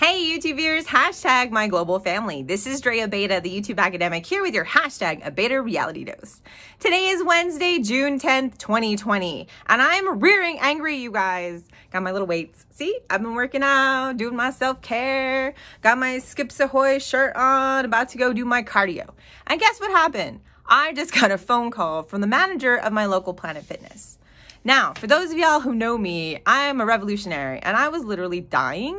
Hey YouTube viewers, hashtag my global family. This is Dre Abeita, the YouTube academic, here with your hashtag Abeita reality dose. Today is Wednesday, June 10th, 2020, and I'm rearing angry, you guys. Got my little weights. See, I've been working out, doing my self-care, got my Skips Ahoy shirt on, about to go do my cardio. And guess what happened? I just got a phone call from the manager of my local Planet Fitness. Now, for those of y'all who know me, I'm a revolutionary, and I was literally dying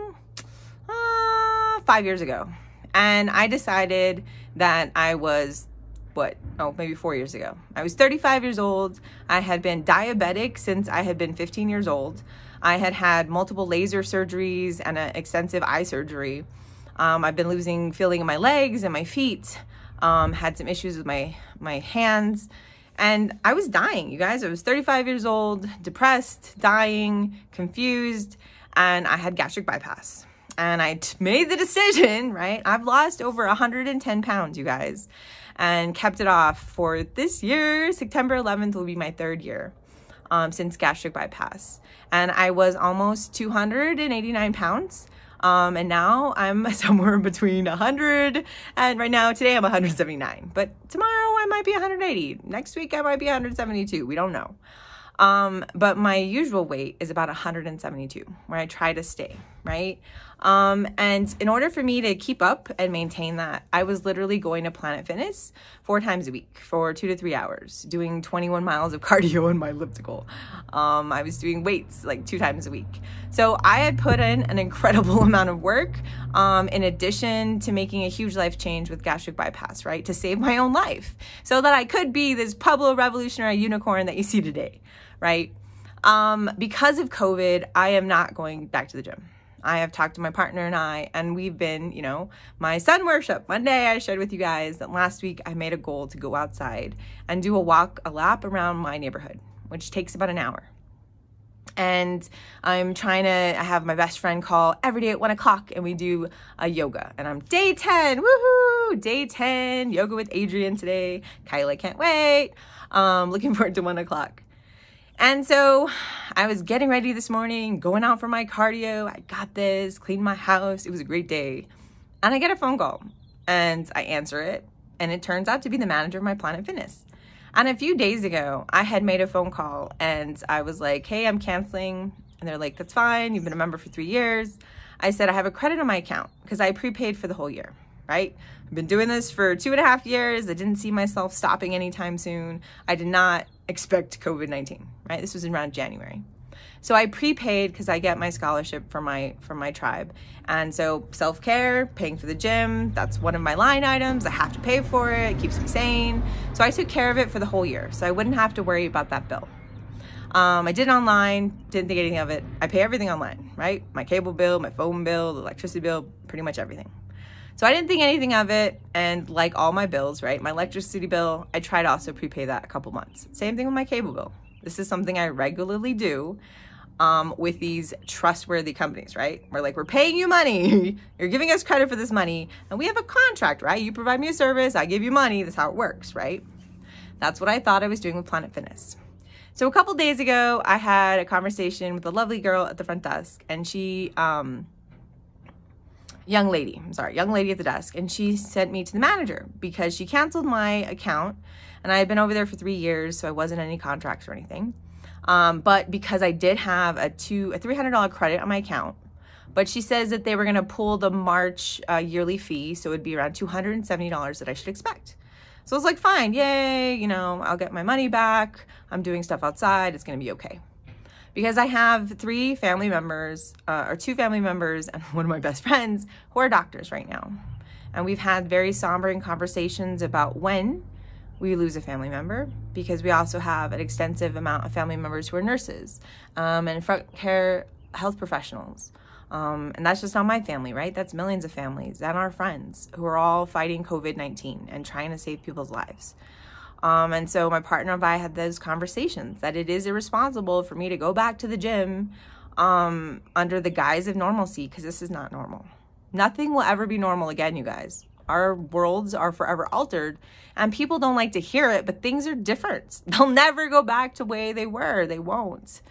5 years ago. And I decided that I was, maybe 4 years ago. I was 35 years old. I had been diabetic since I had been 15 years old. I had had multiple laser surgeries and an extensive eye surgery. I've been losing feeling in my legs and my feet. Had some issues with my hands. And I was dying, you guys. I was 35 years old, depressed, dying, confused, and I had gastric bypass. And I made the decision, right? I've lost over 110 pounds, you guys, and kept it off for this year. September 11th will be my third year since gastric bypass. And I was almost 289 pounds. And now I'm somewhere between 100 and right now, today I'm 179. But tomorrow I might be 180. Next week I might be 172. We don't know. But my usual weight is about 172, where I try to stay, right? And in order for me to keep up and maintain that, I was literally going to Planet Fitness 4 times a week for 2 to 3 hours, doing 21 miles of cardio in my elliptical. I was doing weights like 2 times a week. So I had put in an incredible amount of work, in addition to making a huge life change with gastric bypass, right? To save my own life so that I could be this Pueblo revolutionary unicorn that you see today, right? Because of COVID, I am not going back to the gym. I have talked to my partner and we've been, my sun worship. Monday I shared with you guys that last week I made a goal to go outside and do a lap around my neighborhood, which takes about an hour. And I have my best friend call every day at 1 o'clock and we do a yoga. And I'm day 10, woohoo, day 10, yoga with Adrian today. Kyla, can't wait. Looking forward to 1 o'clock. And so I was getting ready this morning, going out for my cardio. I got this, cleaned my house. It was a great day. And I get a phone call and I answer it. And it turns out to be the manager of my Planet Fitness. And a few days ago, I had made a phone call and I was like, hey, I'm canceling. And they're like, that's fine. You've been a member for 3 years. I said, I have a credit on my account because I prepaid for the whole year, right? I've been doing this for 2.5 years. I didn't see myself stopping anytime soon. I did not expect COVID-19, right? This was around January. So I prepaid because I get my scholarship from my tribe. And so self-care, paying for the gym, that's one of my line items. I have to pay for it. It keeps me sane. So I took care of it for the whole year. So I wouldn't have to worry about that bill. I did it online, didn't think anything of it. I pay everything online, right? My cable bill, my phone bill, the electricity bill, pretty much everything. So I didn't think anything of it, and like all my bills, right, my electricity bill, I try to also prepay that a couple months. Same thing with my cable bill. This is something I regularly do with these trustworthy companies, right? We're paying you money, you're giving us credit for this money, and we have a contract, right? You provide me a service, I give you money, that's how it works, right? That's what I thought I was doing with Planet Fitness. So a couple days ago, I had a conversation with a lovely girl at the front desk, and she... young lady at the desk, and she sent me to the manager because she canceled my account, and I had been over there for 3 years, so I wasn't in any contracts or anything. But because I did have a $300 credit on my account, but she says that they were going to pull the March yearly fee, so it'd be around $270 that I should expect. So I was like, fine, yay, I'll get my money back. I'm doing stuff outside. It's going to be okay. Because I have 2 family members and one of my best friends who are doctors right now. And we've had very sombering conversations about when we lose a family member, because we also have an extensive amount of family members who are nurses and front care health professionals. And that's just not my family, right? That's millions of families and our friends who are all fighting COVID-19 and trying to save people's lives. And so my partner and I had those conversations that it is irresponsible for me to go back to the gym under the guise of normalcy, because this is not normal. Nothing will ever be normal again, you guys. Our worlds are forever altered, and people don't like to hear it, but things are different. They'll never go back to the way they were. They won't,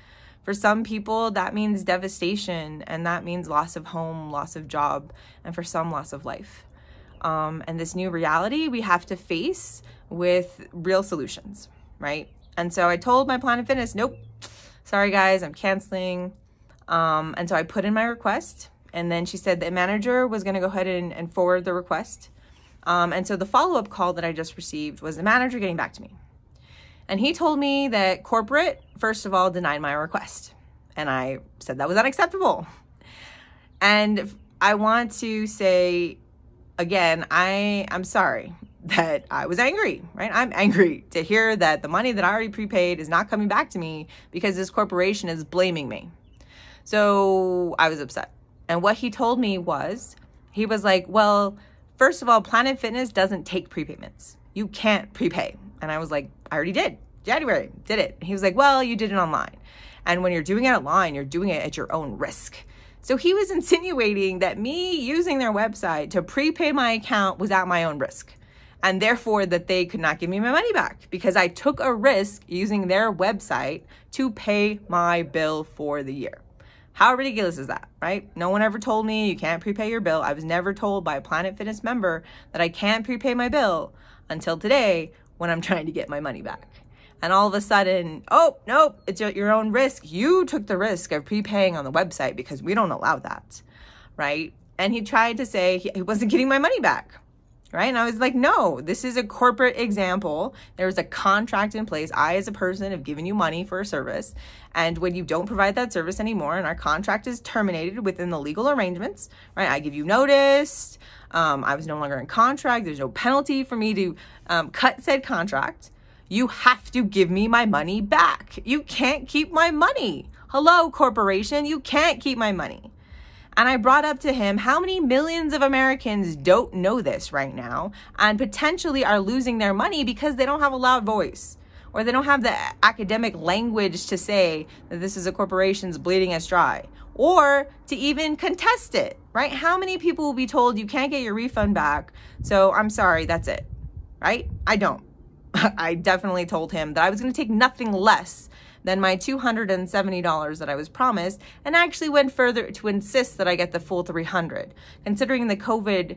For some people, that means devastation, and that means loss of home, loss of job, and for some, loss of life. And this new reality we have to face with real solutions, right? And so I told my Planet Fitness, nope, sorry guys, I'm canceling. And so I put in my request, and then she said the manager was going to go ahead and forward the request. And so the follow-up call that I just received was the manager getting back to me. And he told me that corporate, first of all, denied my request. And I said that was unacceptable. And I want to say, again, I'm sorry that I was angry, right? I'm angry to hear that the money that I already prepaid is not coming back to me because this corporation is blaming me. So I was upset. And what he told me was, he was like, well, first of all, Planet Fitness doesn't take prepayments. You can't prepay. And I was like, I already did. January, did it. He was like, well, you did it online. And when you're doing it online, you're doing it at your own risk. So he was insinuating that me using their website to prepay my account was at my own risk, and therefore that they could not give me my money back because I took a risk using their website to pay my bill for the year. How ridiculous is that, right? No one ever told me you can't prepay your bill. I was never told by a Planet Fitness member that I can't prepay my bill until today when I'm trying to get my money back. And all of a sudden, oh, nope, it's at your own risk. You took the risk of prepaying on the website because we don't allow that, right? And he tried to say he wasn't getting my money back, right? And I was like, no, this is a corporate example. There's a contract in place. I, as a person, have given you money for a service. And when you don't provide that service anymore and our contract is terminated within the legal arrangements, right? I give you notice. I was no longer in contract. There's no penalty for me to cut said contract. You have to give me my money back. You can't keep my money. Hello, corporation, you can't keep my money. And I brought up to him how many millions of Americans don't know this right now and potentially are losing their money because they don't have a loud voice or they don't have the academic language to say that this is a corporation's bleeding us dry or to even contest it, right? How many people will be told you can't get your refund back? So I'm sorry, that's it, right? I don't. I definitely told him that I was going to take nothing less than my $270 that I was promised, and actually went further to insist that I get the full $300, considering the COVID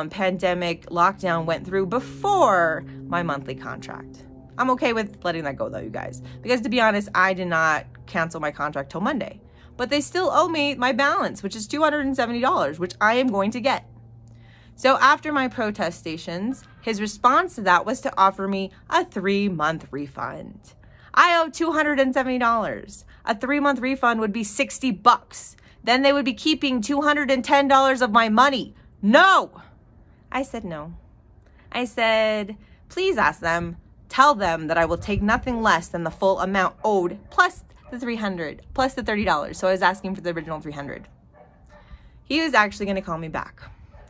pandemic lockdown went through before my monthly contract. I'm okay with letting that go though, you guys, because to be honest, I did not cancel my contract till Monday, but they still owe me my balance, which is $270, which I am going to get. So after my protestations, his response to that was to offer me a 3-month refund. I owe $270. A 3-month refund would be $60. Then they would be keeping $210 of my money. No! I said no. I said, please ask them, tell them that I will take nothing less than the full amount owed plus the $300, plus the $30. So I was asking for the original $300. He was actually going to call me back.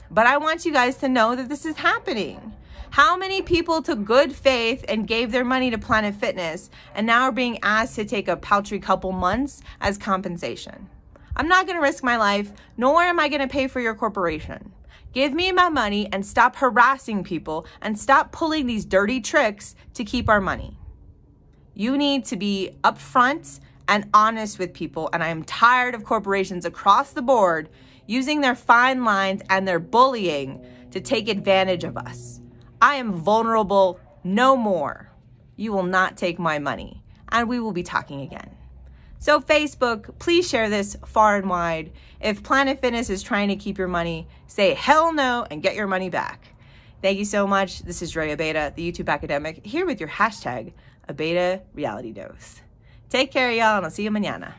But I want you guys to know that this is happening. How many people took good faith and gave their money to Planet Fitness and now are being asked to take a paltry couple months as compensation? I'm not going to risk my life, nor am I going to pay for your corporation. Give me my money and stop harassing people and stop pulling these dirty tricks to keep our money. You need to be upfront and honest with people, and I am tired of corporations across the board using their fine lines and their bullying to take advantage of us. I am vulnerable no more. You will not take my money, and we will be talking again. So Facebook, please share this far and wide. If Planet Fitness is trying to keep your money, say hell no and get your money back. Thank you so much. This is Dre Abeita, the YouTube academic, here with your hashtag Abeita Reality Dose. Take care, y'all, and I'll see you mañana.